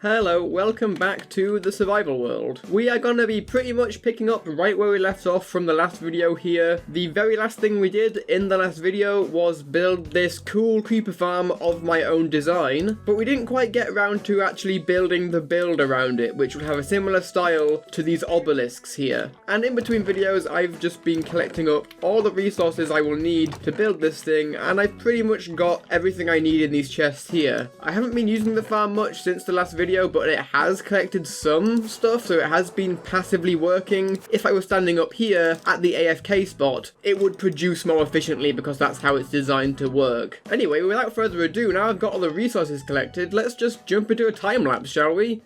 Hello, welcome back to the survival world. We are gonna be pretty much picking up right where we left off from the last video here. The very last thing we did in the last video was build this cool creeper farm of my own design, but we didn't quite get around to actually building the build around it, which would have a similar style to these obelisks here. And in between videos, I've just been collecting up all the resources I will need to build this thing, and I've pretty much got everything I need in these chests here. I haven't been using the farm much since the last video, but it has collected some stuff, so it has been passively working. If I was standing up here at the AFK spot, it would produce more efficiently because that's how it's designed to work. Anyway, without further ado, now I've got all the resources collected, let's just jump into a time lapse, shall we?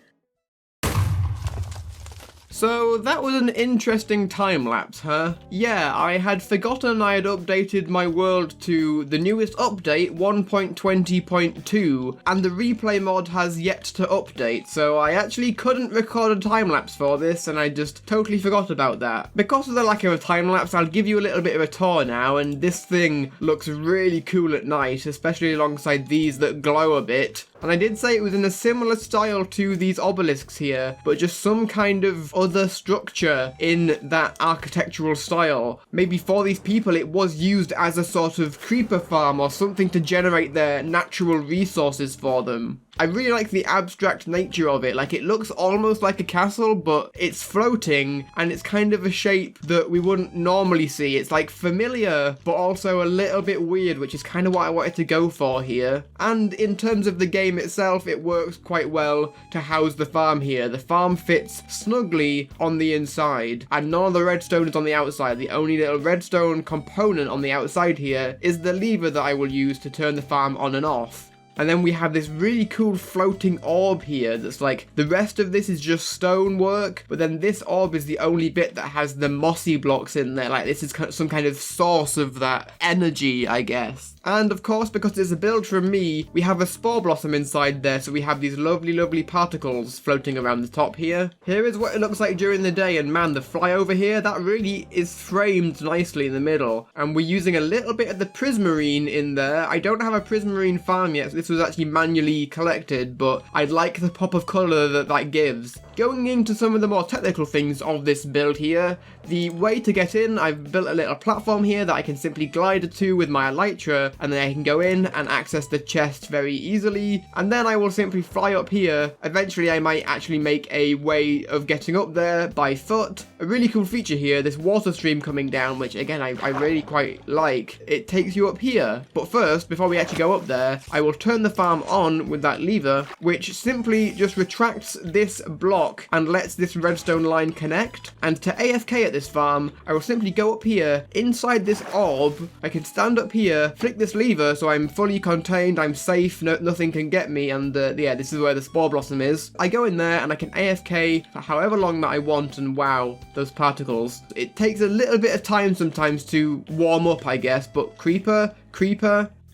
So that was an interesting time lapse, huh? Yeah, I had forgotten I had updated my world to the newest update, 1.20.2, and the replay mod has yet to update, so I actually couldn't record a time lapse for this, and I just totally forgot about that. Because of the lack of a time lapse, I'll give you a little bit of a tour now, and this thing looks really cool at night, especially alongside these that glow a bit. And I did say it was in a similar style to these obelisks here, but just some kind of other structure in that architectural style. Maybe for these people it was used as a sort of creeper farm or something to generate their natural resources for them. I really like the abstract nature of it, like it looks almost like a castle, but it's floating, and it's kind of a shape that we wouldn't normally see. It's like familiar, but also a little bit weird, which is kind of what I wanted to go for here. And in terms of the game itself, it works quite well to house the farm here. The farm fits snugly on the inside, and none of the redstone is on the outside. The only little redstone component on the outside here is the lever that I will use to turn the farm on and off. And then we have this really cool floating orb here that's like, the rest of this is just stonework, but then this orb is the only bit that has the mossy blocks in there. Like, this is some kind of source of that energy, I guess. And of course, because it's a build from me, we have a spore blossom inside there, so we have these lovely, lovely particles floating around the top here. Here is what it looks like during the day, and man, the flyover here, that really is framed nicely in the middle. And we're using a little bit of the prismarine in there. I don't have a prismarine farm yet, so this was actually manually collected, but I like the pop of colour that that gives. Going into some of the more technical things of this build here, the way to get in, I've built a little platform here that I can simply glide to with my elytra, and then I can go in and access the chest very easily, and then I will simply fly up here. Eventually I might actually make a way of getting up there by foot. A really cool feature here, this water stream coming down, which again I really quite like. It takes you up here, but first, before we actually go up there, I will turn the farm on with that lever, which simply just retracts this block and lets this redstone line connect. And to AFK at this farm, I will simply go up here inside this orb. I can stand up here, flick this lever so I'm fully contained, I'm safe, nothing can get me, and yeah, this is where the spore blossom is. I go in there and I can AFK for however long that I want, and wow, those particles. It takes a little bit of time sometimes to warm up, I guess, but creeper,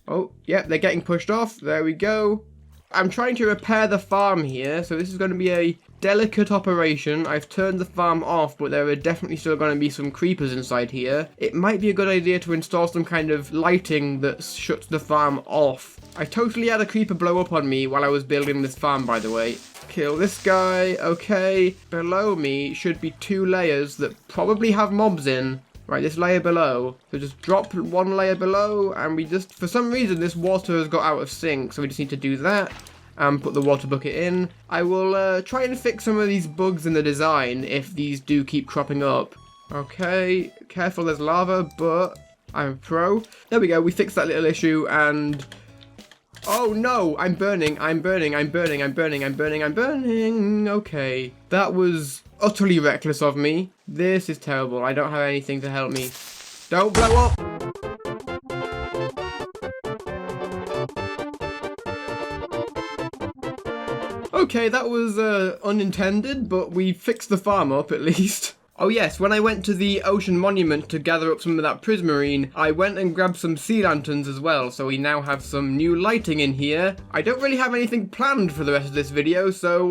oh, yeah, they're getting pushed off, there we go. I'm trying to repair the farm here, so this is going to be a delicate operation. I've turned the farm off, but there are definitely still going to be some creepers inside here. It might be a good idea to install some kind of lighting that shuts the farm off. I totally had a creeper blow up on me while I was building this farm, by the way. Kill this guy, okay. Below me should be 2 layers that probably have mobs in. Right, this layer below. So just drop 1 layer below, and we just, for some reason, this water has got out of sync, so we just need to do that and put the water bucket in. I will try and fix some of these bugs in the design if these do keep cropping up. Okay, careful, there's lava, but I'm a pro. There we go, we fixed that little issue, and oh no, I'm burning. Okay, that was utterly reckless of me. This is terrible. I don't have anything to help me. Don't blow up! Okay, that was unintended, but we fixed the farm up at least. Oh yes, when I went to the Ocean Monument to gather up some of that prismarine, I went and grabbed some sea lanterns as well, so we now have some new lighting in here. I don't really have anything planned for the rest of this video, so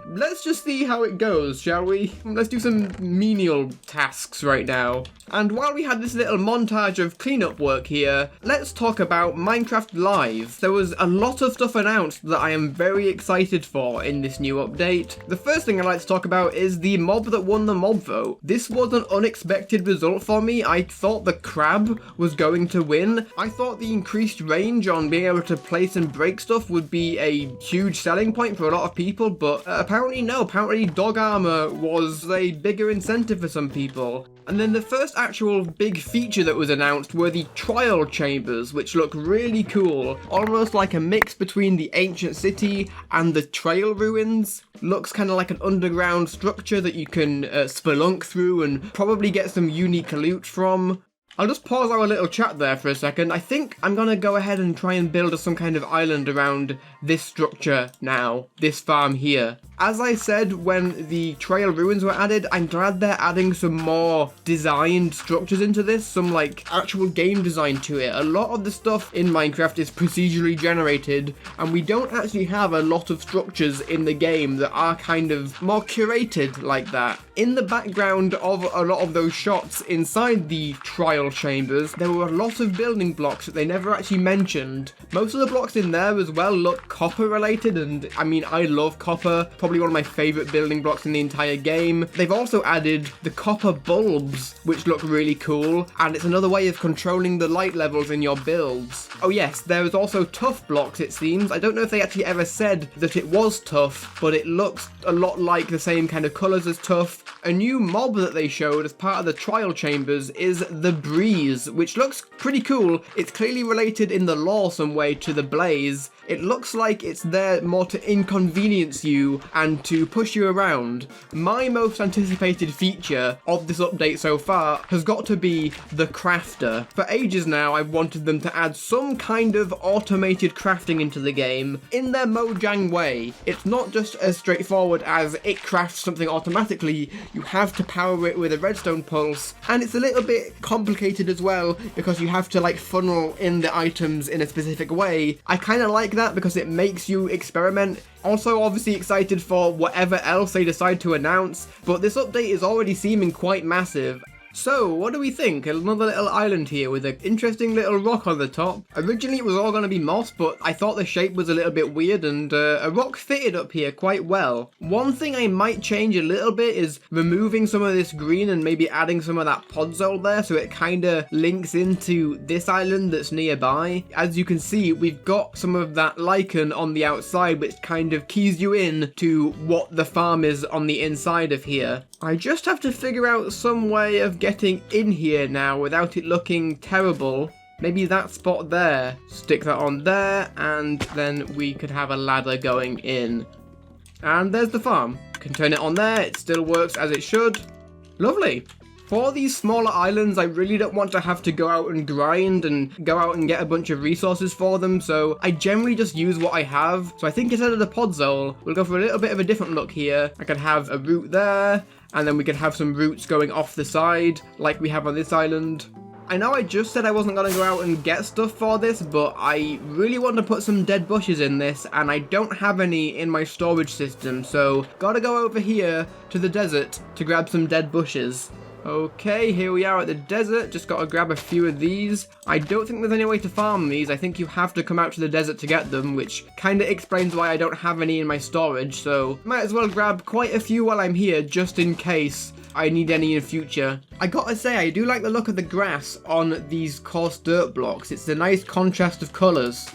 let's just see how it goes, shall we? Let's do some menial tasks right now. And while we had this little montage of cleanup work here, let's talk about Minecraft Live. There was a lot of stuff announced that I am very excited for in this new update. The first thing I'd like to talk about is the mob that won the mob vote. This was an unexpected result for me. I thought the crab was going to win. I thought the increased range on being able to place and break stuff would be a huge selling point for a lot of people, but apparently no. Apparently dog armor was a bigger incentive for some people. And then the first actual big feature that was announced were the trial chambers, which look really cool. Almost like a mix between the ancient city and the trail ruins. Looks kind of like an underground structure that you can spelunk through and probably get some unique loot from. I'll just pause our little chat there for a second. I think I'm gonna go ahead and try and build some kind of island around this structure now, this farm here. As I said when the trail ruins were added, I'm glad they're adding some more designed structures into this, some like actual game design to it. A lot of the stuff in Minecraft is procedurally generated, and we don't actually have a lot of structures in the game that are kind of more curated like that. In the background of a lot of those shots inside the trial chambers, there were a lot of building blocks that they never actually mentioned. Most of the blocks in there as well look copper related, and I mean, I love copper. Probably one of my favorite building blocks in the entire game. They've also added the copper bulbs, which look really cool, and it's another way of controlling the light levels in your builds. Oh yes, there is also tough blocks, it seems. I don't know if they actually ever said that it was tough, but it looks a lot like the same kind of colors as tough. A new mob that they showed as part of the trial chambers is the Breeze, which looks pretty cool. It's clearly related in the lore some way to the Blaze. It looks like it's there more to inconvenience you and to push you around. My most anticipated feature of this update so far has got to be the crafter. For ages now, I've wanted them to add some kind of automated crafting into the game in their Mojang way. It's not just as straightforward as it crafts something automatically. You have to power it with a redstone pulse, and it's a little bit complicated as well because you have to like funnel in the items in a specific way. I kind of like that because it makes you experiment. Also obviously excited for whatever else they decide to announce, but this update is already seeming quite massive. So, what do we think? Another little island here with an interesting little rock on the top. Originally it was all going to be moss, but I thought the shape was a little bit weird, and a rock fitted up here quite well. One thing I might change a little bit is removing some of this green and maybe adding some of that podzol there so it kind of links into this island that's nearby. As you can see, we've got some of that lichen on the outside, which kind of keys you in to what the farm is on the inside of here. I just have to figure out some way of getting in here now without it looking terrible. Maybe that spot there. Stick that on there, and then we could have a ladder going in. And there's the farm. Can turn it on there, it still works as it should. Lovely. For these smaller islands, I really don't want to have to go out and grind and go out and get a bunch of resources for them, so I generally just use what I have. So I think instead of the podzol, we'll go for a little bit of a different look here. I could have a root there, and then we could have some roots going off the side, like we have on this island. I know I just said I wasn't going to go out and get stuff for this, but I really want to put some dead bushes in this, and I don't have any in my storage system, so gotta go over here to the desert to grab some dead bushes. Okay, here we are at the desert. Just gotta grab a few of these. I don't think there's any way to farm these. I think you have to come out to the desert to get them, which kind of explains why I don't have any in my storage, so might as well grab quite a few while I'm here, just in case I need any in future. I gotta say, I do like the look of the grass on these coarse dirt blocks. It's a nice contrast of colours.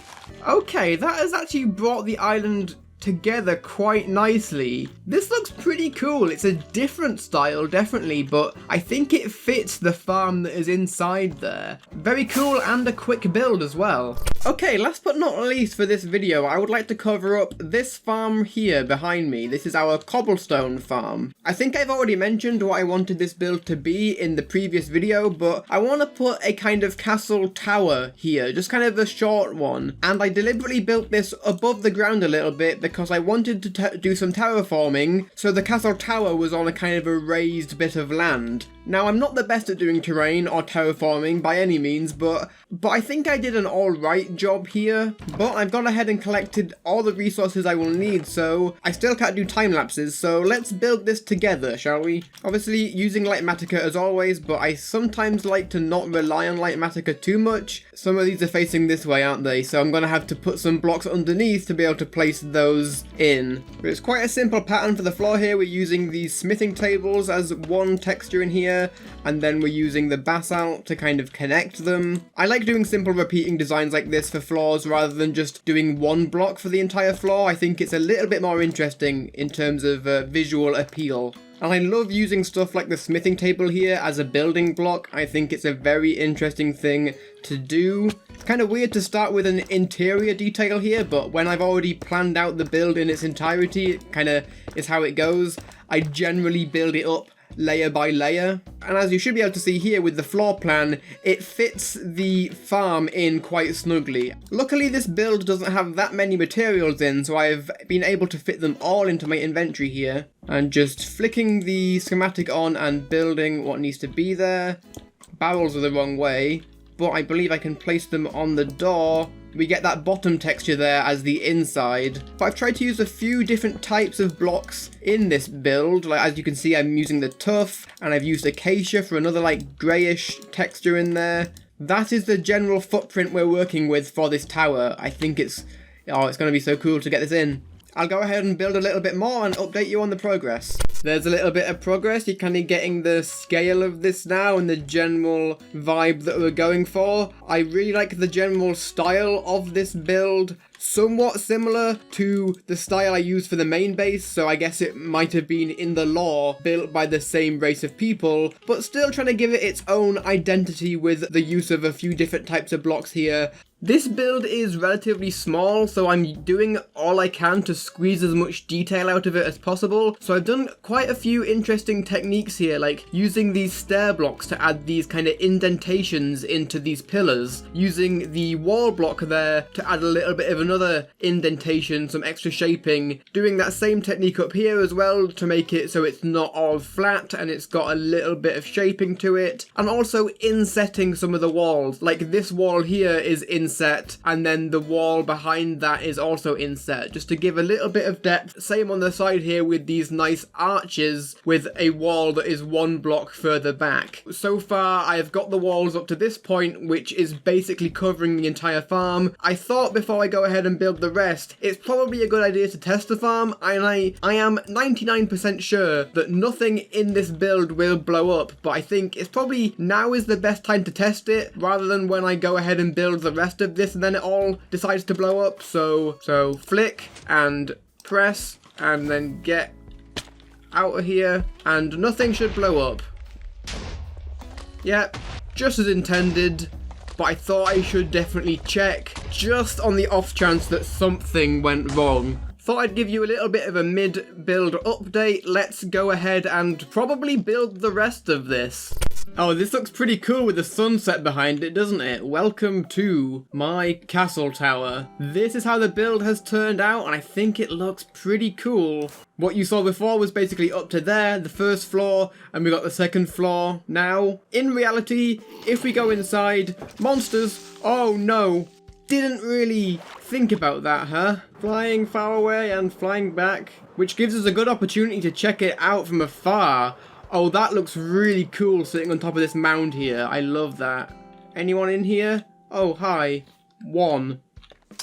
Okay, that has actually brought the island together quite nicely. This looks pretty cool. It's a different style, definitely, but I think it fits the farm that is inside there. Very cool, and a quick build as well. Okay, last but not least for this video, I would like to cover up this farm here behind me. This is our cobblestone farm. I think I've already mentioned what I wanted this build to be in the previous video, but I want to put a kind of castle tower here, just kind of a short one, and I deliberately built this above the ground a little bit because I wanted to do some terraforming so the castle castle tower was on a kind of a raised bit of land. Now, I'm not the best at doing terrain or terraforming by any means, but I think I did an alright job here. But I've gone ahead and collected all the resources I will need, so I still can't do time lapses, so let's build this together, shall we? Obviously, using Litematica as always, but I sometimes like to not rely on Litematica too much. Some of these are facing this way, aren't they? So I'm going to have to put some blocks underneath to be able to place those in. But it's quite a simple pattern for the floor here. We're using these smithing tables as one texture in here, and then we're using the basalt to kind of connect them. I like doing simple repeating designs like this for floors rather than just doing one block for the entire floor. I think it's a little bit more interesting in terms of visual appeal. And I love using stuff like the smithing table here as a building block. I think it's a very interesting thing to do. It's kind of weird to start with an interior detail here, but when I've already planned out the build in its entirety, it kind of is how it goes. I generally build it up layer by layer, and as you should be able to see here with the floor plan, it fits the farm in quite snugly. Luckily this build doesn't have that many materials in, so I've been able to fit them all into my inventory here, and just flicking the schematic on and building what needs to be there. Barrels are the wrong way, but I believe I can place them on the door. We get that bottom texture there as the inside. But I've tried to use a few different types of blocks in this build. Like, as you can see, I'm using the tuff, and I've used acacia for another like greyish texture in there. That is the general footprint we're working with for this tower. I think it's going to be so cool to get this in. I'll go ahead and build a little bit more and update you on the progress. There's a little bit of progress. You're kind of getting the scale of this now and the general vibe that we're going for. I really like the general style of this build. Somewhat similar to the style I use for the main base, so I guess it might have been in the lore built by the same race of people, but still trying to give it its own identity with the use of a few different types of blocks here. This build is relatively small, so I'm doing all I can to squeeze as much detail out of it as possible. So I've done quite a few interesting techniques here, like using these stair blocks to add these kind of indentations into these pillars, using the wall block there to add a little bit of another indentation, some extra shaping, doing that same technique up here as well to make it so it's not all flat and it's got a little bit of shaping to it, and also insetting some of the walls. Like this wall here is inset, and then the wall behind that is also inset, just to give a little bit of depth. Same on the side here with these nice arches with a wall that is one block further back. So far I've got the walls up to this point, which is basically covering the entire farm. I thought before I go ahead and build the rest, it's probably a good idea to test the farm, and I am 99% sure that nothing in this build will blow up, but I think it's probably now is the best time to test it, rather than when I go ahead and build the rest of this and then it all decides to blow up. So flick and press and then get out of here, and nothing should blow up. Yep, just as intended. But I thought I should definitely check, just on the off chance that something went wrong. Thought I'd give you a little bit of a mid-build update. Let's go ahead and probably build the rest of this. Oh, this looks pretty cool with the sunset behind it, doesn't it? Welcome to my castle tower. This is how the build has turned out, and I think it looks pretty cool. What you saw before was basically up to there, the first floor, and we got the second floor now. In reality, if we go inside, monsters, oh no, didn't really think about that, huh? Flying far away and flying back, which gives us a good opportunity to check it out from afar. Oh, that looks really cool sitting on top of this mound here. I love that. Anyone in here? Oh, hi. One.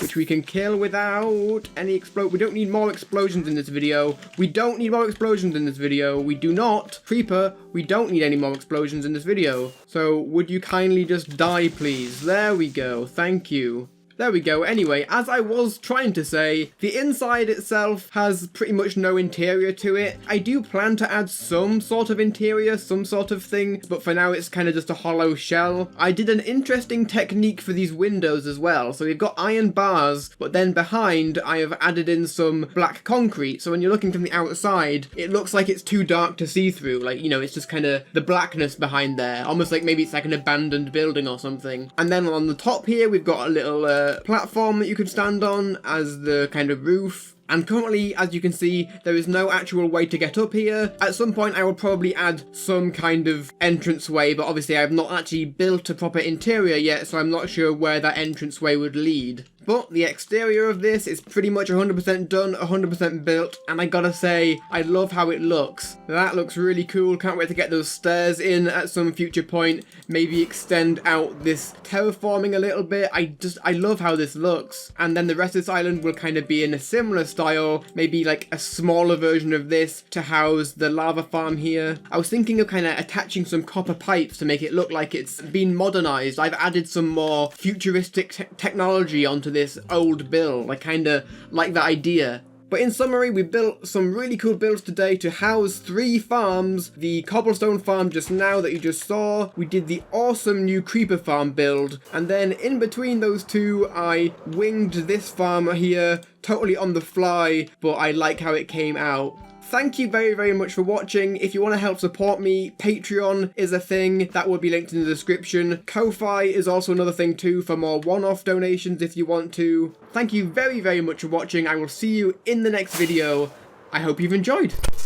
Which we can kill without any we don't need more explosions in this video. We don't need more explosions in this video. We do not. Creeper, we don't need any more explosions in this video. So, would you kindly just die, please? There we go. Thank you. There we go. Anyway, as I was trying to say, the inside itself has pretty much no interior to it. I do plan to add some sort of interior, some sort of thing, but for now it's kind of just a hollow shell. I did an interesting technique for these windows as well. So we've got iron bars, but then behind I have added in some black concrete. So when you're looking from the outside, it looks like it's too dark to see through. Like, you know, it's just kind of the blackness behind there. Almost like maybe it's like an abandoned building or something. And then on the top here, we've got a little platform that you can stand on as the kind of roof. And currently, as you can see, there is no actual way to get up here. At some point I will probably add some kind of entranceway, but obviously I have not actually built a proper interior yet, so I'm not sure where that entranceway would lead. But the exterior of this is pretty much 100% done, 100% built, and I gotta say, I love how it looks. That looks really cool, can't wait to get those stairs in at some future point, maybe extend out this terraforming a little bit. I love how this looks. And then the rest of this island will kind of be in a similar style, maybe like a smaller version of this to house the lava farm here. I was thinking of kind of attaching some copper pipes to make it look like it's been modernized. I've added some more futuristic technology onto this old build. I kind of like that idea. But in summary, we built some really cool builds today to house 3 farms. The cobblestone farm just now that you just saw. We did the awesome new creeper farm build. And then in between those two, I winged this farm here totally on the fly, but I like how it came out. Thank you very, very much for watching. If you want to help support me, Patreon is a thing. That will be linked in the description. Ko-Fi is also another thing too for more one-off donations if you want to. Thank you very, very much for watching. I will see you in the next video. I hope you've enjoyed.